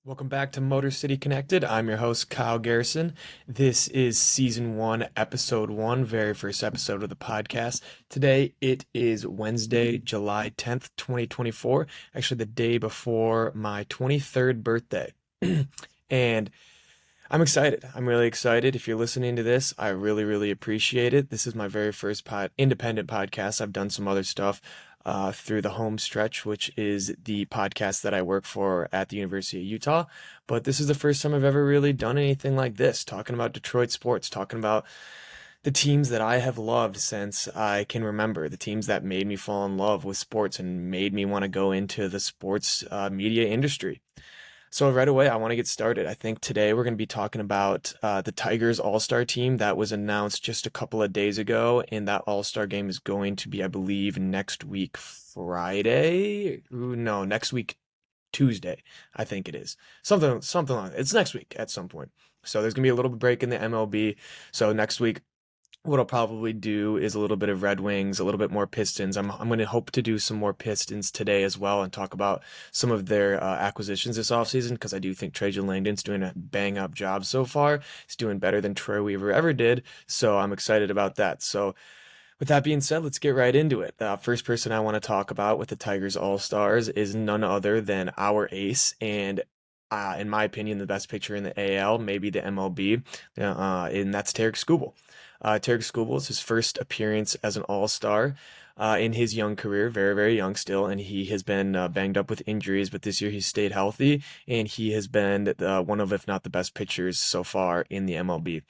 Welcome back to Motor City Connected. I'm your host, Kyle Garrison. This is season one, episode one, very first episode of the podcast. Today it is Wednesday, July 10th, 2024, actually the day before my 23rd birthday. And I'm excited. I'm really excited. If you're listening to this, I really, really appreciate it. This is my very first independent podcast. I've done some other stuff through the home stretch, which is the podcast that I work for at the University of Utah. But this is the first time I've ever really done anything like this, talking about Detroit sports, talking about the teams that I have loved since I can remember, the teams that made me fall in love with sports and made me want to go into the sports media industry. So right away, I want to get started. I think today we're going to be talking about the Tigers All-Star team that was announced just a couple of days ago, and that All-Star game is going to be, I believe, next week Friday. Ooh, no, next week Tuesday, I think it is. Something like that. It's next week at some point. So there's gonna be a little break in the MLB. So next week what I'll probably do is a little bit of Red Wings, a little bit more Pistons. I'm going to hope to do some more Pistons today as well and talk about some of their acquisitions this offseason because I do think Trajan Langdon's doing a bang up job so far. He's doing better than Troy Weaver ever did, so I'm excited about that. So with that being said, let's get right into it. First person I want to talk about with the Tigers All Stars is none other than our ace and in my opinion, the best pitcher in the AL, maybe the MLB, and that's Tarek Skubal. Tarek Skubal is his first appearance as an All-Star in his young career, very, very young still, and he has been banged up with injuries, but this year he's stayed healthy, and he has been one of, if not the best pitchers so far in the MLB.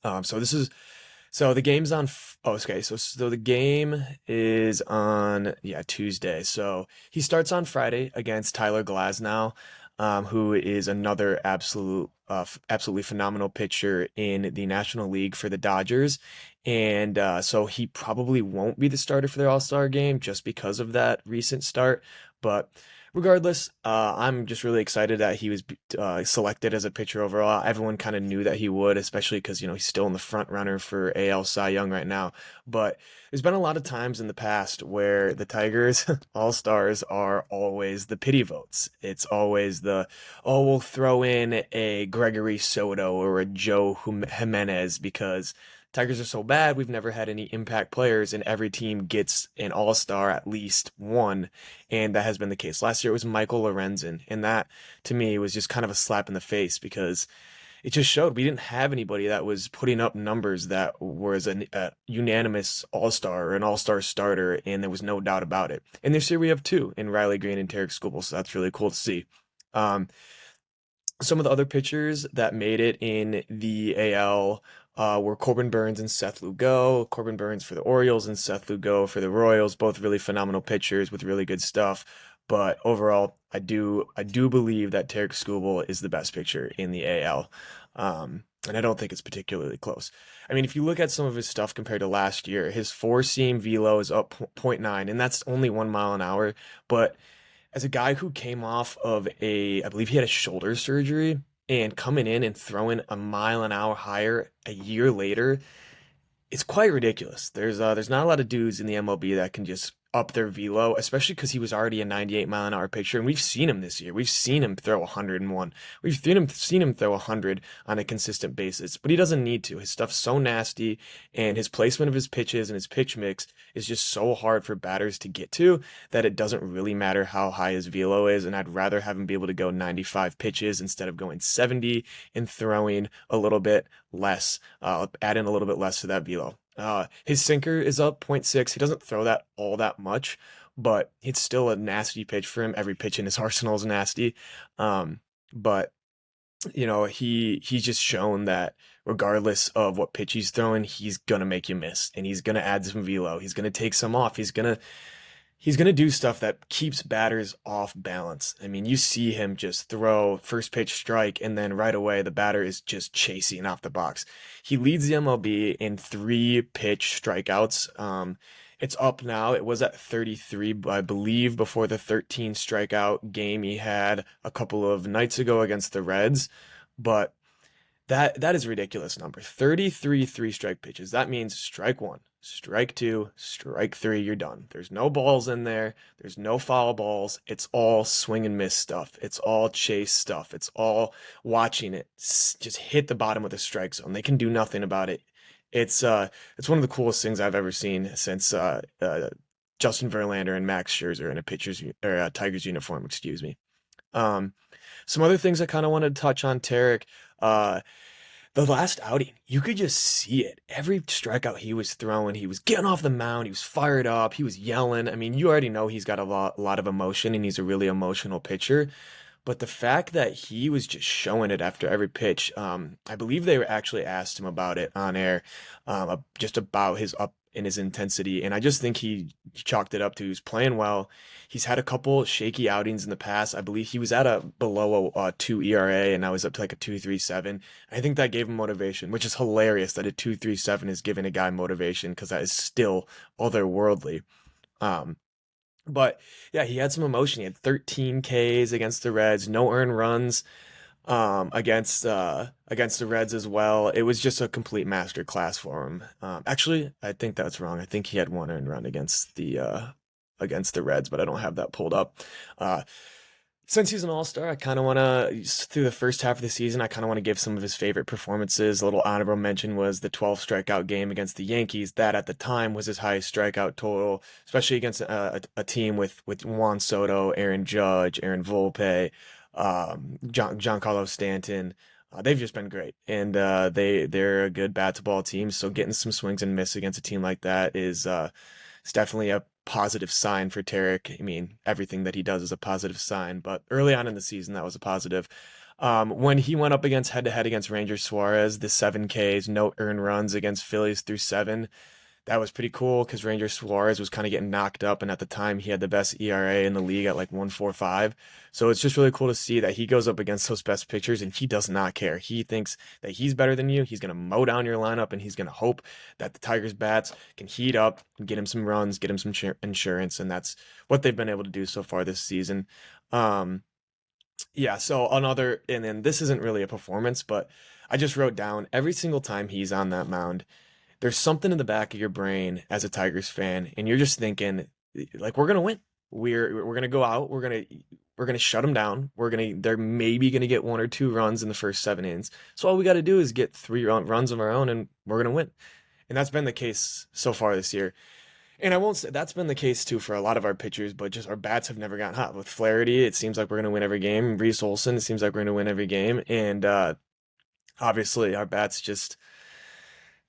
So the game's on. Oh, okay. So the game is on Tuesday. So he starts on Friday against Tyler Glasnow, who is another absolutely phenomenal pitcher in the National League for the Dodgers, and so he probably won't be the starter for their All Star game just because of that recent start, but. Regardless, I'm just really excited that he was selected as a pitcher overall. Everyone kind of knew that he would, especially because, he's still in the front runner for AL Cy Young right now. But there's been a lot of times in the past where the Tigers All-Stars are always the pity votes. It's always we'll throw in a Gregory Soto or a Joe Jimenez because Tigers are so bad, we've never had any impact players, and every team gets an all-star at least one, and that has been the case. Last year it was Michael Lorenzen, and that to me was just kind of a slap in the face because it just showed we didn't have anybody that was putting up numbers that was a unanimous all-star or an all-star starter, and there was no doubt about it. And this year we have two in Riley Green and Tarek Skubal, so that's really cool to see. Um, some of the other pitchers that made it in the AL were Corbin Burns and Seth Lugo. Corbin Burns for the Orioles and Seth Lugo for the Royals, both really phenomenal pitchers with really good stuff. But overall, I do believe that Tarek Skubal is the best pitcher in the AL. And I don't think it's particularly close. I mean, if you look at some of his stuff compared to last year, his four seam velo is up zero point 0.9, and that's only 1 mile an hour. But as a guy who came off of I believe he had a shoulder surgery, and coming in and throwing a mile an hour higher a year later, it's quite ridiculous. There's not a lot of dudes in the MLB that can just up their velo, especially because he was already a 98-mile-an-hour pitcher, and we've seen him this year. We've seen him throw 101. We've seen him throw 100 on a consistent basis, but he doesn't need to. His stuff's so nasty, and his placement of his pitches and his pitch mix is just so hard for batters to get to that it doesn't really matter how high his velo is, and I'd rather have him be able to go 95 pitches instead of going 70 and throwing a little bit less, add in a little bit less to that velo. His sinker is up zero point 0.6. He doesn't throw that all that much, but it's still a nasty pitch for him. Every pitch in his arsenal is nasty. But he's just shown that regardless of what pitch he's throwing, he's gonna make you miss, and he's gonna add some velo. He's gonna take some off. He's gonna do stuff that keeps batters off balance. I mean, you see him just throw first pitch strike, and then right away the batter is just chasing off the box. He leads the MLB in three pitch strikeouts. It's up now. It was at 33, I believe, before the 13 strikeout game he had a couple of nights ago against the Reds. But That is a ridiculous number. 33 three-strike pitches. That means strike one, strike two, strike three, you're done. There's no balls in there. There's no foul balls. It's all swing and miss stuff. It's all chase stuff. It's all watching it just hit the bottom of the strike zone. They can do nothing about it. It's one of the coolest things I've ever seen since Justin Verlander and Max Scherzer in a pitcher's or a Tigers uniform, excuse me. Um, some other things I kind of wanted to touch on, Tarek. Uh, the last outing, you could just see it. Every strikeout he was throwing, he was getting off the mound, he was fired up, he was yelling. I mean, you already know he's got a lot of emotion and he's a really emotional pitcher. But the fact that he was just showing it after every pitch, I believe they were actually asked him about it on air, just about his up in his intensity, and I just think he chalked it up to he's playing well. He's had a couple shaky outings in the past. I believe he was at a below a 2 ERA, and I was up to like a 2.37. I think that gave him motivation, which is hilarious that a 2.37 is giving a guy motivation because that is still otherworldly. Um, but yeah, he had some emotion. He had 13 Ks against the Reds, no earned runs against the Reds as well. It was just a complete master class for him. Actually, I think that's wrong. I think he had one earned run against the Reds, but I don't have that pulled up. Uh, since he's an all-star, I kind of want to, through the first half of the season, I kind of want to give some of his favorite performances. A little honorable mention was the 12 strikeout game against the Yankees. That at the time was his highest strikeout total, especially against a team with Juan Soto, Aaron Judge, Aaron Volpe, Giancarlo Stanton. They've just been great, and they're a good bat to ball team. So getting some swings and miss against a team like that is it's definitely a positive sign for Tarek. I mean, everything that he does is a positive sign, but early on in the season, that was a positive. When he went up against head to head against Ranger Suarez, the 7 Ks, no earned runs against Phillies through seven, that was pretty cool because Ranger Suarez was kind of getting knocked up, and at the time he had the best ERA in the league at like 1.45. So it's just really cool to see that he goes up against those best pitchers and he does not care. He thinks that he's better than you. He's going to mow down your lineup and he's going to hope that the Tigers bats can heat up and get him some runs, get him some insurance, and that's what they've been able to do so far this season. Um, yeah, so another, and then this isn't really a performance, but I just wrote down every single time he's on that mound there's something in the back of your brain as a Tigers fan, and you're just thinking, like, we're gonna win. We're gonna go out. We're gonna shut them down. They're maybe gonna get 1 or 2 runs in the first 7 innings. So all we got to do is get runs of our own, and we're gonna win. And that's been the case so far this year. And I won't say that's been the case too for a lot of our pitchers, but just our bats have never gotten hot. With Flaherty, it seems like we're gonna win every game. Reese Olson, it seems like we're gonna win every game. And obviously, our bats just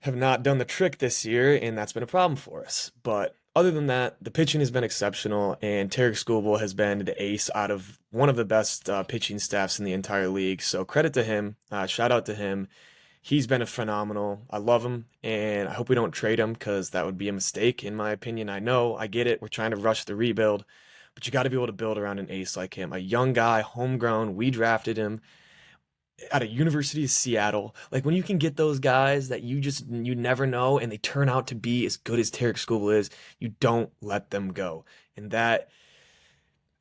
have not done the trick this year, and that's been a problem for us. But other than that, the pitching has been exceptional, and Tarek Skubal has been the ace out of one of the best pitching staffs in the entire league. So credit to him. Shout out to him. He's been a phenomenal. I love him, and I hope we don't trade him because that would be a mistake, in my opinion. I know, I get it. We're trying to rush the rebuild, but you got to be able to build around an ace like him. A young guy, homegrown. We drafted him out of University of Seattle. Like when you can get those guys that you never know and they turn out to be as good as Tarek Skubal is, you don't let them go. And that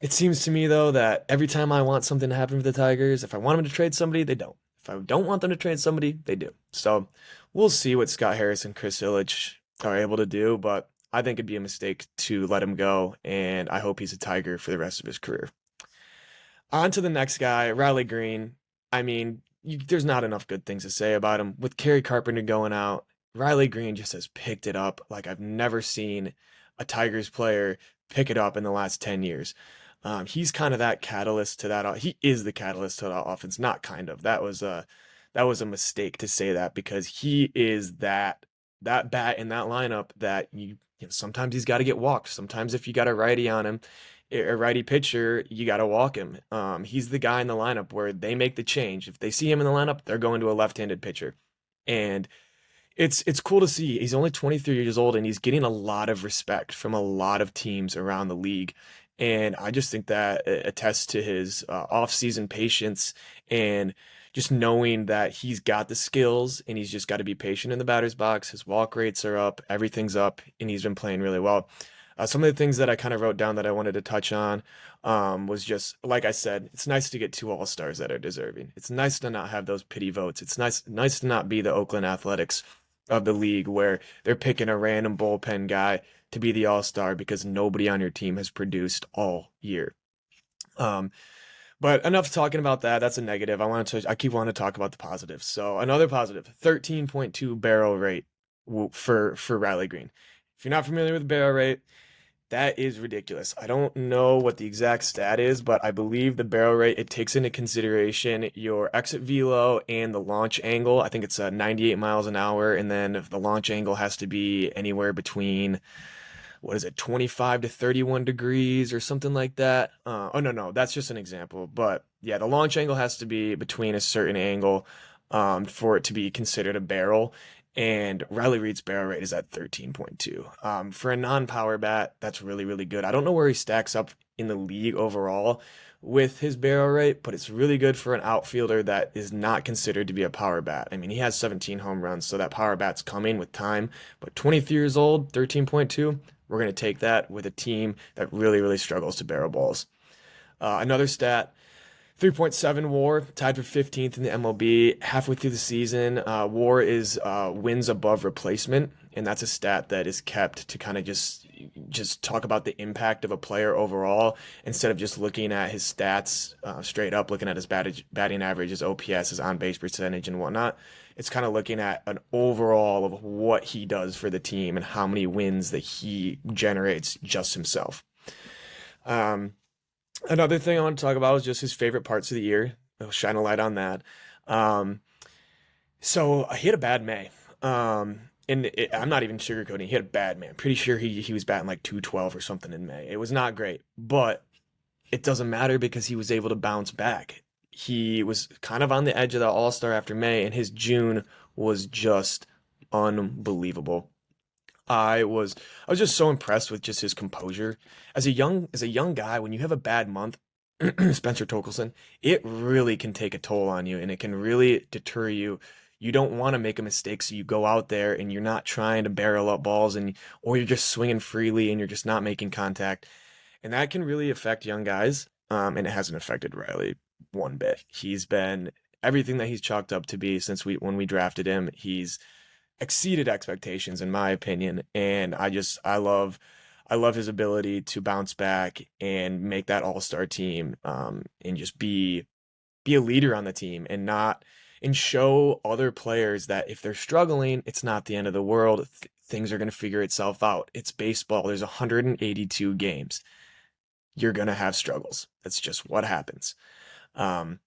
it seems to me though that every time I want something to happen for the Tigers, if I want them to trade somebody, they don't. If I don't want them to trade somebody, they do. So we'll see what Scott Harris and Chris Ilitch are able to do, but I think it'd be a mistake to let him go, and I hope he's a Tiger for the rest of his career. On to the next guy, Riley Green. I mean, there's not enough good things to say about him. With Kerry Carpenter going out, Riley Green just has picked it up like I've never seen a Tigers player pick it up in the last 10 years. He's kind of that catalyst to that. He is the catalyst to that offense. Not kind of. That was a mistake to say that because he is that bat in that lineup that you know, sometimes he's got to get walked. Sometimes if you got a righty on him, a righty pitcher, you got to walk him. He's the guy in the lineup where they make the change. If they see him in the lineup, they're going to a left-handed pitcher. And it's cool to see. He's only 23 years old and he's getting a lot of respect from a lot of teams around the league. And I just think that attests to his off-season patience and just knowing that he's got the skills and he's just got to be patient in the batter's box. His walk rates are up, everything's up, and he's been playing really well. Some of the things that I kind of wrote down that I wanted to touch on was just, like I said, it's nice to get two All-Stars that are deserving. It's nice to not have those pity votes. It's nice to not be the Oakland Athletics of the league where they're picking a random bullpen guy to be the All-Star because nobody on your team has produced all year. Um, but enough talking about that. That's a negative. I keep wanting to talk about the positives. So another positive, 13.2 barrel rate for Riley Green. If you're not familiar with barrel rate, that is ridiculous. I don't know what the exact stat is, but I believe the barrel rate, it takes into consideration your exit velo and the launch angle. I think it's 98 miles an hour, and then if the launch angle has to be anywhere between, what is it, 25 to 31 degrees or something like that. Oh, no, that's just an example. But yeah, the launch angle has to be between a certain angle for it to be considered a barrel. And Riley Reid's barrel rate is at 13.2. For a non-power bat, that's really, really good. I don't know where he stacks up in the league overall with his barrel rate, but it's really good for an outfielder that is not considered to be a power bat. I mean, he has 17 home runs, so that power bat's coming with time. But 23 years old, 13.2, we're going to take that with a team that really, really struggles to barrel balls. Another stat, 3.7 WAR, tied for 15th in the MLB. Halfway through the season, WAR is wins above replacement, and that's a stat that is kept to kind of just talk about the impact of a player overall instead of just looking at his stats straight up, looking at his batting average, his OPS, his on-base percentage, and whatnot. It's kind of looking at an overall of what he does for the team and how many wins that he generates just himself. Another thing I want to talk about is just his favorite parts of the year. I'll shine a light on that. Um, so he had a bad May. I'm not even sugarcoating. He had a bad May. I'm pretty sure he was batting like 212 or something in May. It was not great, but it doesn't matter because he was able to bounce back. He was kind of on the edge of the All-Star after May, and his June was just unbelievable. I was just so impressed with just his composure. As a young guy, when you have a bad month, Spencer Torkelson, it really can take a toll on you and it can really deter you. You don't want to make a mistake, so you go out there and you're not trying to barrel up balls or you're just swinging freely and you're just not making contact. And that can really affect young guys. And it hasn't affected Riley one bit. He's been everything that he's chalked up to be since when we drafted him. He's exceeded expectations in my opinion, and I love his ability to bounce back and make that all-star team, and just be a leader on the team and not and show other players that if they're struggling, it's not the end of the world. Things are going to figure itself out. It's baseball. There's 182 games. You're going to have struggles. That's just what happens. Um,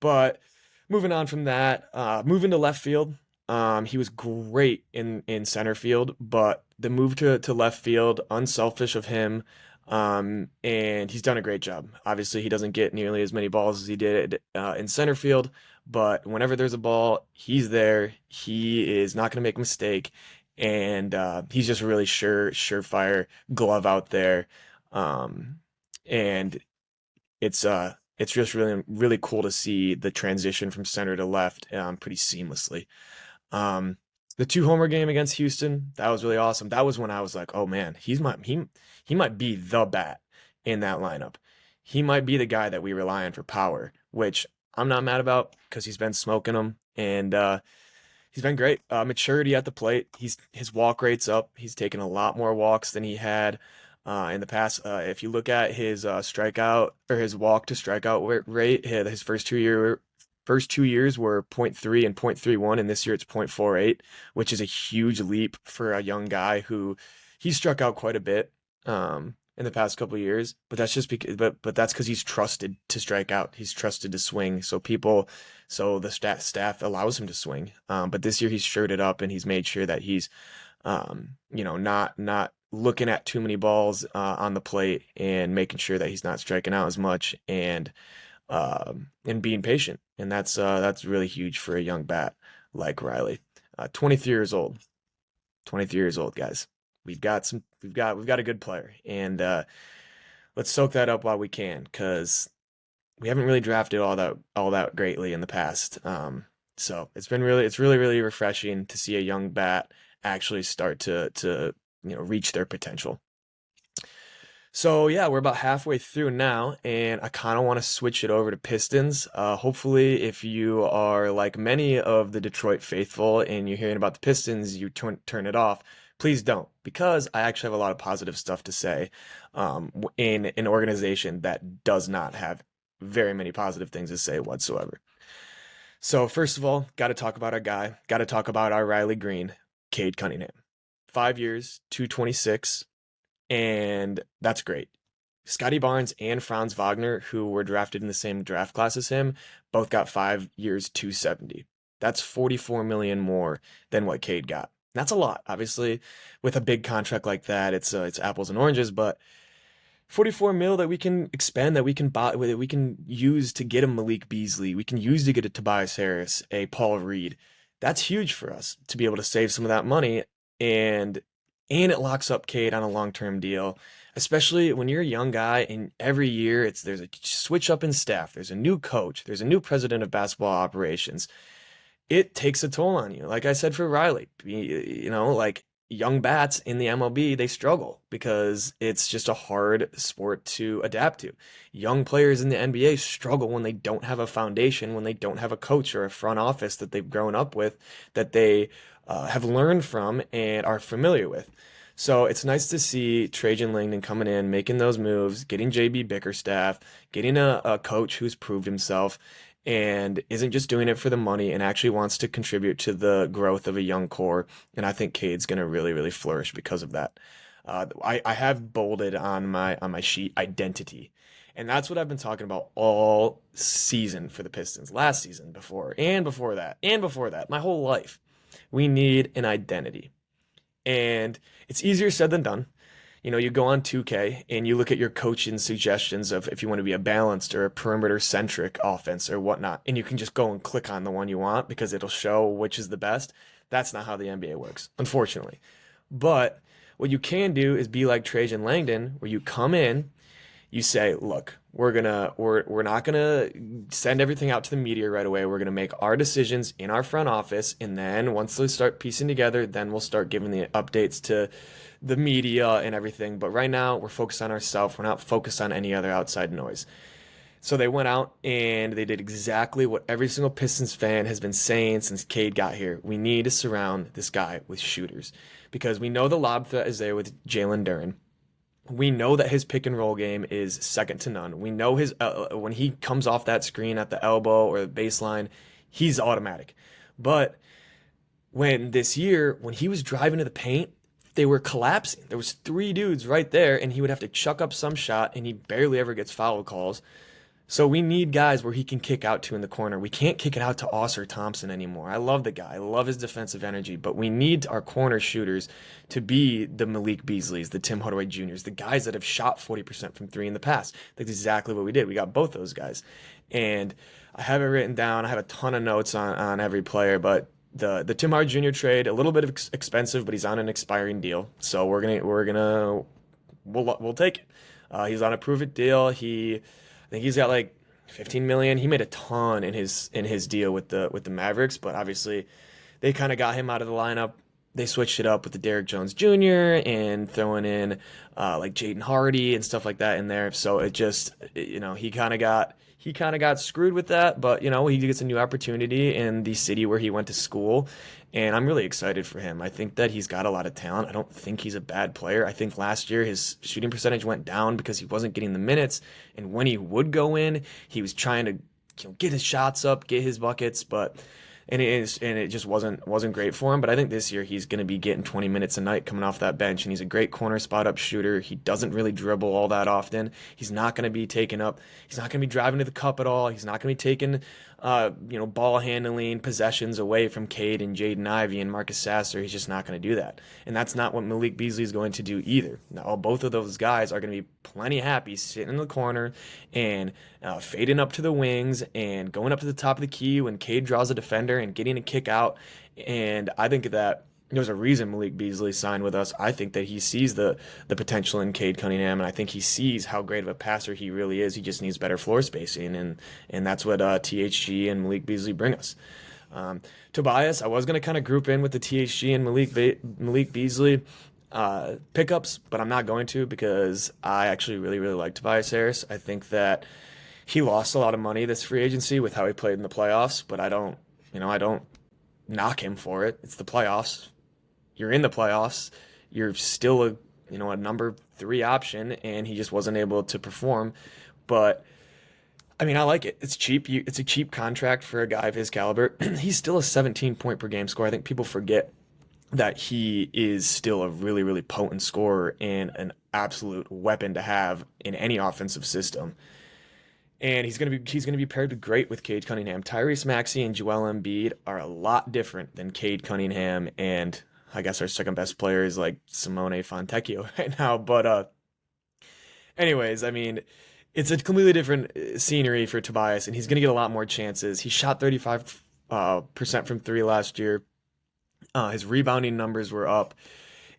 but moving on from that, moving to left field. He was great in center field, but the move to left field, unselfish of him. And he's done a great job. Obviously, he doesn't get nearly as many balls as he did in center field, but whenever there's a ball, he's there. He is not going to make a mistake, and he's just really surefire glove out there. Um, and it's just really really cool to see the transition from center to left pretty seamlessly. Um, the two homer game against Houston, that was really awesome. That was when I was like, oh man, he might be the bat in that lineup. He might be the guy that we rely on for power, which I'm not mad about because he's been smoking them and he's been great. Maturity at the plate. His walk rate's up. He's taken a lot more walks than he had in the past. If you look at his strikeout or his walk to strikeout rate, his first 2 years were zero point 0.3 and 0.31, and this year it's 0.48, which is a huge leap for a young guy who he struck out quite a bit in the past couple of years. But that's just because, but that's because he's trusted to strike out. He's trusted to swing. So the staff allows him to swing. But this year he's shirted it up and he's made sure that he's, not looking at too many balls on the plate and making sure that he's not striking out as much and being patient. And that's really huge for a young bat like Riley. 23 years old. 23 years old, guys. We've got a good player, and let's soak that up while we can, because we haven't really drafted all that greatly in the past. So it's really really refreshing to see a young bat actually start to reach their potential. So yeah, we're about halfway through now, and I kind of want to switch it over to Pistons. Hopefully, if you are like many of the Detroit faithful and you're hearing about the Pistons, you turn it off. Please don't, because I actually have a lot of positive stuff to say in an organization that does not have very many positive things to say whatsoever. So first of all, got to talk about our guy. Got to talk about our Riley Green, Cade Cunningham. 5 years, 226, and that's great. Scotty Barnes and Franz Wagner, who were drafted in the same draft class as him, both got 5 years, 270. That's 44 million more than what Cade got. That's a lot. Obviously, with a big contract like that, it's apples and oranges, but 44 mil that we can expend, that we can buy, that we can use to get a Malik Beasley, we can use to get a Tobias Harris, a Paul Reed. That's huge for us to be able to save some of that money, and it locks up Cade on a long-term deal, especially when you're a young guy and every year there's a switch up in staff, there's a new coach, there's a new president of basketball operations. It takes a toll on you. Like I said for Riley, like young bats in the MLB, they struggle because it's just a hard sport to adapt to. Young players in the NBA struggle when they don't have a foundation, when they don't have a coach or a front office that they've grown up with, that they have learned from and are familiar with. So it's nice to see Trajan Langdon coming in, making those moves, getting JB Bickerstaff, getting a coach who's proved himself and isn't just doing it for the money and actually wants to contribute to the growth of a young core. And I think Cade's going to really, really flourish because of that. I have bolded on my sheet identity. And that's what I've been talking about all season for the Pistons, last season, before that, my whole life. We need an identity. And it's easier said than done. You go on 2K and you look at your coaching suggestions of if you want to be a balanced or a perimeter centric offense or whatnot, and you can just go and click on the one you want because it'll show which is the best. That's not how the NBA works, unfortunately. But what you can do is be like Trajan Langdon, where you come in, you say, look, we're not gonna send everything out to the media right away. We're gonna make our decisions in our front office, and then once they start piecing together, then we'll start giving the updates to the media and everything. But right now, we're focused on ourselves. We're not focused on any other outside noise. So they went out and they did exactly what every single Pistons fan has been saying since Cade got here. We need to surround this guy with shooters because we know the lob threat is there with Jalen Duren. We know that his pick and roll game is second to none. We know his when he comes off that screen at the elbow or the baseline, he's automatic. But when this year, when he was driving to the paint, they were collapsing. There was three dudes right there, and he would have to chuck up some shot, and he barely ever gets foul calls. So we need guys where he can kick out to in the corner. We can't kick it out to Oscar Thompson anymore. I love the guy. I love his defensive energy, but we need our corner shooters to be the Malik Beasleys, the Tim Hardaway Jr.'s, the guys that have shot 40% from three in the past. That's exactly what we did. We got both those guys. And I have it written down. I have a ton of notes on every player, but the Tim Hardaway Jr. trade, a little bit expensive, but he's on an expiring deal. So we'll take it. He's on a prove it deal. I think he's got like 15 million. He made a ton in his deal with the Mavericks, but obviously they kind of got him out of the lineup. They switched it up with the Derrick Jones Jr. and throwing in like Jaden Hardy and stuff like that in there. So it just he kind of got screwed with that, but he gets a new opportunity in the city where he went to school, and I'm really excited for him. I think that he's got a lot of talent. I don't think he's a bad player. I think last year his shooting percentage went down because he wasn't getting the minutes, and when he would go in, he was trying to get his shots up, get his buckets, but it just wasn't great for him. But I think this year he's going to be getting 20 minutes a night coming off that bench, and he's a great corner spot up shooter. He doesn't really dribble all that often. He's not going to be taking up. He's not going to be driving to the cup at all. He's not going to be taking ball handling possessions away from Cade and Jaden Ivey and Marcus Sasser. He's just not going to do that, and that's not what Malik Beasley is going to do either. Now, both of those guys are going to be plenty happy sitting in the corner and fading up to the wings and going up to the top of the key when Cade draws a defender and getting a kick out. And I think that there's a reason Malik Beasley signed with us. I think that he sees the potential in Cade Cunningham, and I think he sees how great of a passer he really is. He just needs better floor spacing, and that's what THG and Malik Beasley bring us. Tobias, I was going to kind of group in with the THG and Malik Beasley. pickups, but I'm not going to because I actually really, really like Tobias Harris. I think that he lost a lot of money this free agency with how he played in the playoffs, but I don't knock him for it. It's the playoffs. You're in the playoffs. You're still a number three option, and he just wasn't able to perform. But I mean, I like it. It's cheap. It's a cheap contract for a guy of his caliber. He's still a 17 point per game scorer. I think people forget that he is still a really, really potent scorer and an absolute weapon to have in any offensive system. And he's gonna be paired great with Cade Cunningham. Tyrese Maxey and Joel Embiid are a lot different than Cade Cunningham, and I guess our second best player is like Simone Fontecchio right now. But anyways, I mean, it's a completely different scenery for Tobias, and he's gonna get a lot more chances. He shot 35 percent from three last year. His rebounding numbers were up,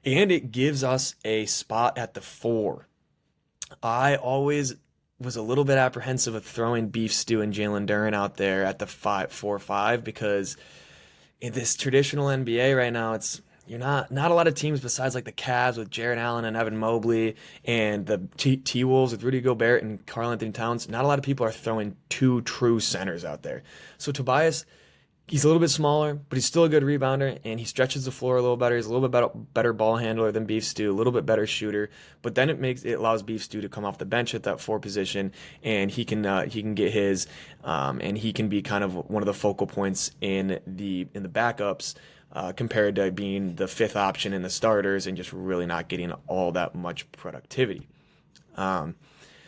and it gives us a spot at the four. I always was a little bit apprehensive of throwing Beef Stew and Jalen Duren out there at the 5-4-5 because in this traditional NBA right now, it's you're not a lot of teams besides like the Cavs with Jared Allen and Evan Mobley and the T Wolves with Rudy Gobert and Karl Anthony Towns. Not a lot of people are throwing two true centers out there. So Tobias, he's a little bit smaller, but he's still a good rebounder, and he stretches the floor a little better. He's a little bit better ball handler than Beef Stew, a little bit better shooter. But then it allows Beef Stew to come off the bench at that four position, and he can get his, and he can be kind of one of the focal points in the backups. Compared to being the fifth option in the starters and just really not getting all that much productivity. Um,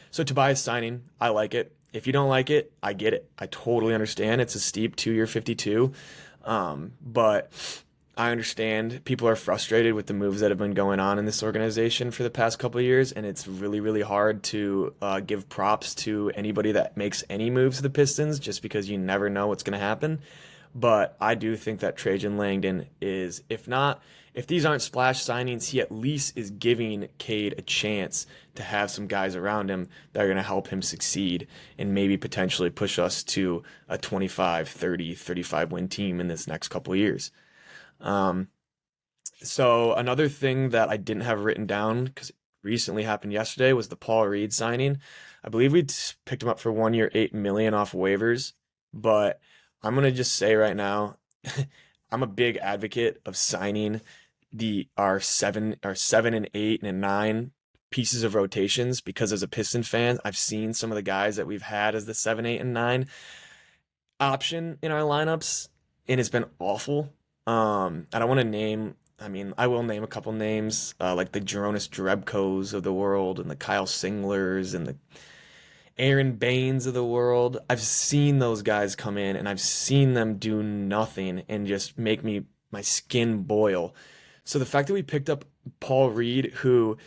so Tobias signing, I like it. If you don't like it, I get it. I totally understand. It's a steep 2-year 52. But I understand people are frustrated with the moves that have been going on in this organization for the past couple of years, and it's really, really hard to give props to anybody that makes any moves to the Pistons just because you never know what's going to happen. But I do think that Trajan Langdon is, if these aren't splash signings, he at least is giving Cade a chance to have some guys around him that are going to help him succeed and maybe potentially push us to a 25, 30, 35 win team in this next couple of years. Um, so another thing that I didn't have written down because it recently happened yesterday was the Paul Reed signing. I believe we picked him up for 1 year, 8 million off waivers, but I'm gonna just say right now, I'm a big advocate of signing our seven and eight and nine pieces of rotations because as a Piston fan, I've seen some of the guys that we've had as the 7, 8, and 9 option in our lineups, and it's been awful. I don't want to name. I mean, I will name a couple names, like the Jonas Jerebkos of the world, and the Kyle Singlers, and the Aaron Baines of the world. I've seen those guys come in, and I've seen them do nothing and just make my skin boil. So the fact that we picked up Paul Reed, who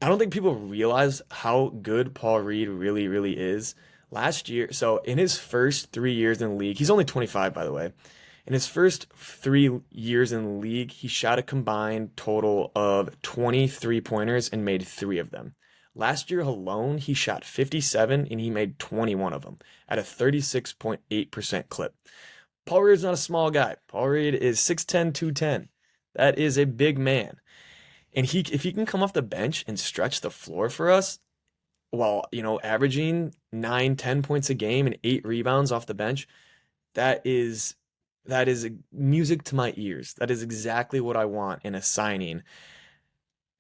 I don't think people realize how good Paul Reed really, really is. Last year, so in his first 3 years in the league, he's only 25, by the way. In his first 3 years in the league, he shot a combined total of 23 pointers and made three of them. Last year alone, he shot 57 and he made 21 of them at a 36.8% clip. Paul Reed is not a small guy. Paul Reed is 6'10", 210. That is a big man. And if he can come off the bench and stretch the floor for us while, averaging 9, 10 points a game and 8 rebounds off the bench, that is music to my ears. That is exactly what I want in a signing.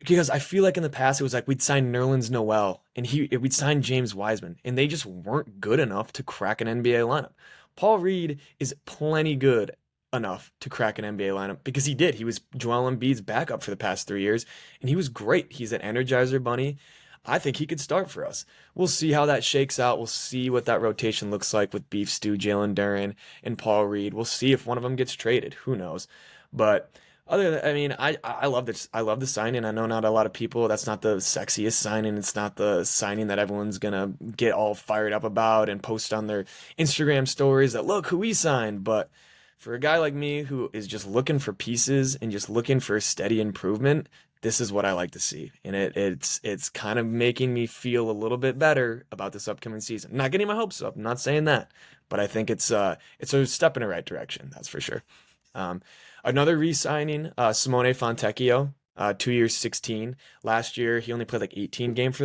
Because I feel like in the past it was like we'd sign Nerlens Noel and we'd sign James Wiseman, and they just weren't good enough to crack an NBA lineup. Paul Reed is plenty good enough to crack an NBA lineup because he did. He was Joel Embiid's backup for the past 3 years, and he was great. He's an Energizer bunny. I think he could start for us. We'll see how that shakes out. We'll see what that rotation looks like with Beef Stew, Jalen Duren, and Paul Reed. We'll see if one of them gets traded. Who knows? But I mean, I love this. I love the signing. I know not a lot of people. That's not the sexiest signing. It's not the signing that everyone's gonna get all fired up about and post on their Instagram stories that look who we signed. But for a guy like me who is just looking for pieces and just looking for steady improvement, this is what I like to see, and it's kind of making me feel a little bit better about this upcoming season. Not getting my hopes up. I'm not saying that, but I think it's a step in the right direction. That's for sure. Another re-signing, Simone Fontecchio. 2 years, 16. Last year, he only played like 18 games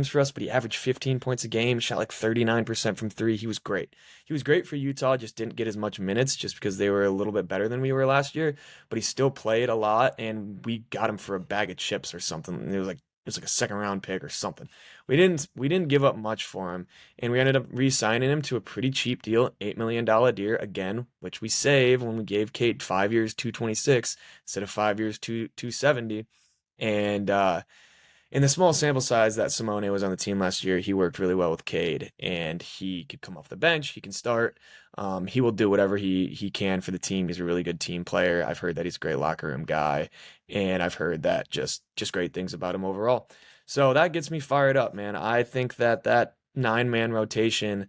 for us, but he averaged 15 points a game, shot like 39% from three. He was great. He was great for Utah, just didn't get as much minutes just because they were a little bit better than we were last year, but he still played a lot, and we got him for a bag of chips or something. It was like a second round pick or something. We didn't give up much for him, and we ended up re-signing him to a pretty cheap deal, $8 million deal again, which we saved when we gave Kate 5 years, 226 instead of 5 years, 270. And in the small sample size that Simone was on the team last year, he worked really well with Cade, and he could come off the bench. He can start. He will do whatever he can for the team. He's a really good team player. I've heard that he's a great locker room guy, and I've heard that just great things about him overall. So that gets me fired up, man. I think that 9-man rotation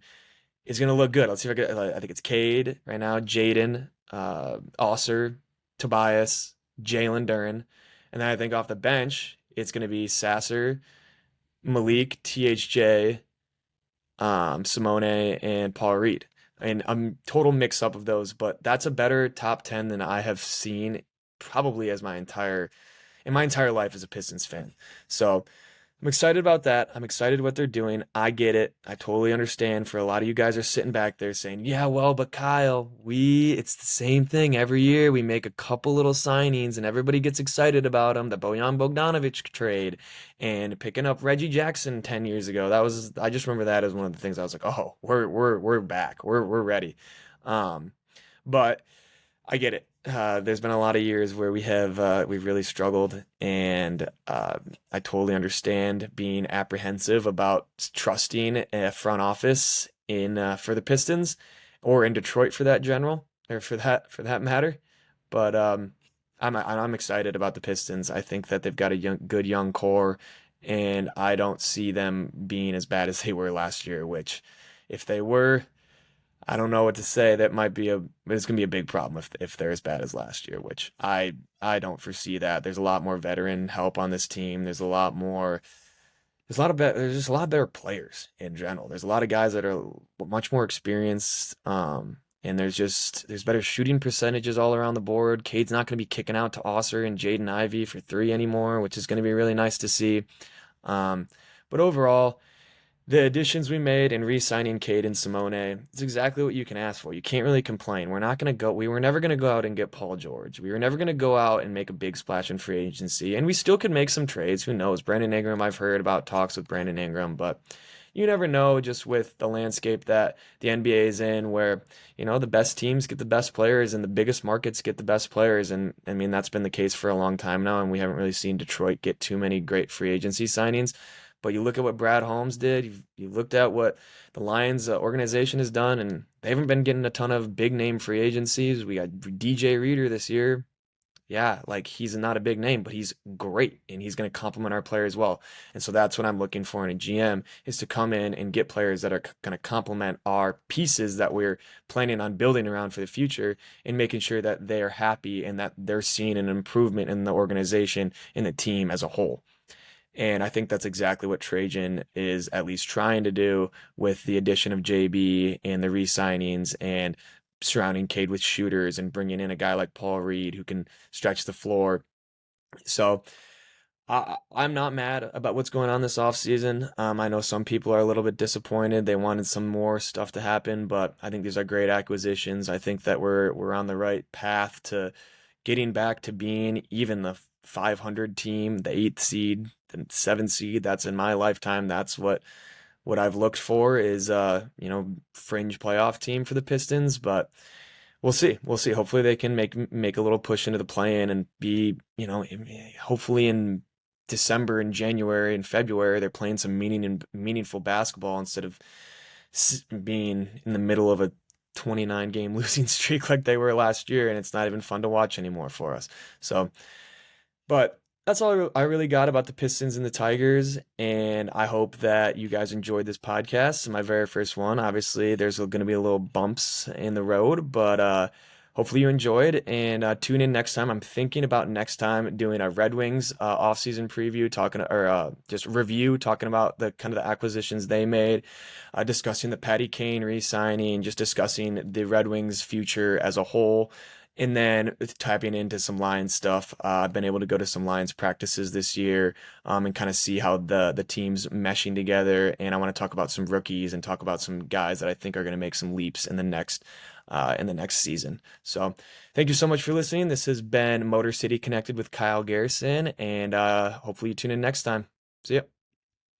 is going to look good. Let's see if I get. I think it's Cade right now, Jaden, Osser, Tobias, Jalen Duren, and then I think off the bench it's going to be Sasser, Malik, THJ, Simone, and Paul Reed. And I'm total mix up of those, but that's a better top 10 than I have seen probably as my entire life as a Pistons fan. So I'm excited about that. I'm excited what they're doing. I get it. I totally understand. For a lot of you guys are sitting back there saying, "Yeah, well, but Kyle, it's the same thing every year. We make a couple little signings and everybody gets excited about them. The Bojan Bogdanovic trade and picking up Reggie Jackson 10 years ago. I just remember that as one of the things I was like, "Oh, we're back. We're ready." Um, but I get it. There's been a lot of years where we've really struggled, and I totally understand being apprehensive about trusting a front office in for the Pistons or in Detroit for that for that matter. But I'm excited about the Pistons. I think that they've got a good young core, and I don't see them being as bad as they were last year. Which, if they were, I don't know what to say. It's gonna be a big problem if they're as bad as last year, which I don't foresee that. There's a lot more veteran help on this team. There's just a lot better players in general. There's a lot of guys that are much more experienced. And there's better shooting percentages all around the board. Cade's not going to be kicking out to Osser and Jaden Ivey for three anymore, which is going to be really nice to see. Um, but overall, the additions we made in re-signing Cade and Simone is exactly what you can ask for. You can't really complain. We were never gonna go out and get Paul George. We were never gonna go out and make a big splash in free agency. And we still could make some trades. Who knows? Brandon Ingram, I've heard about talks with Brandon Ingram, but you never know just with the landscape that the NBA is in where, the best teams get the best players and the biggest markets get the best players. And I mean, that's been the case for a long time now, and we haven't really seen Detroit get too many great free agency signings. But you look at what Brad Holmes did. You looked at what the Lions organization has done, and they haven't been getting a ton of big name free agencies. We got DJ Reader this year. Yeah, like he's not a big name, but he's great, and he's going to complement our players well. And so that's what I'm looking for in a GM is to come in and get players that are going to complement our pieces that we're planning on building around for the future, and making sure that they are happy and that they're seeing an improvement in the organization and the team as a whole. And I think that's exactly what Trajan is at least trying to do with the addition of JB and the re-signings and surrounding Cade with shooters and bringing in a guy like Paul Reed who can stretch the floor. So I'm not mad about what's going on this offseason. I know some people are a little bit disappointed. They wanted some more stuff to happen, but I think these are great acquisitions. I think that we're on the right path to getting back to being even the 500 team, the 8th seed, the 7th seed. That's in my lifetime. That's what I've looked for is fringe playoff team for the Pistons, but we'll see. We'll see. Hopefully they can make a little push into the play-in and be, hopefully in December and January and February they're playing some meaningful basketball instead of being in the middle of a 29 game losing streak like they were last year, and it's not even fun to watch anymore for us. So, but that's all I really got about the Pistons and the Tigers, and I hope that you guys enjoyed this podcast. My very first one. Obviously, there's going to be a little bumps in the road, but hopefully you enjoyed, and tune in next time. I'm thinking about next time doing a Red Wings offseason preview, just review, talking about the kind of the acquisitions they made, discussing the Patty Kane re-signing, just discussing the Red Wings' future as a whole. And then tapping into some Lions stuff, I've been able to go to some Lions practices this year, and kind of see how the team's meshing together. And I want to talk about some rookies and talk about some guys that I think are going to make some leaps in the next season. So, thank you so much for listening. This has been Motor City Connected with Kyle Garrison, and hopefully you tune in next time. See ya.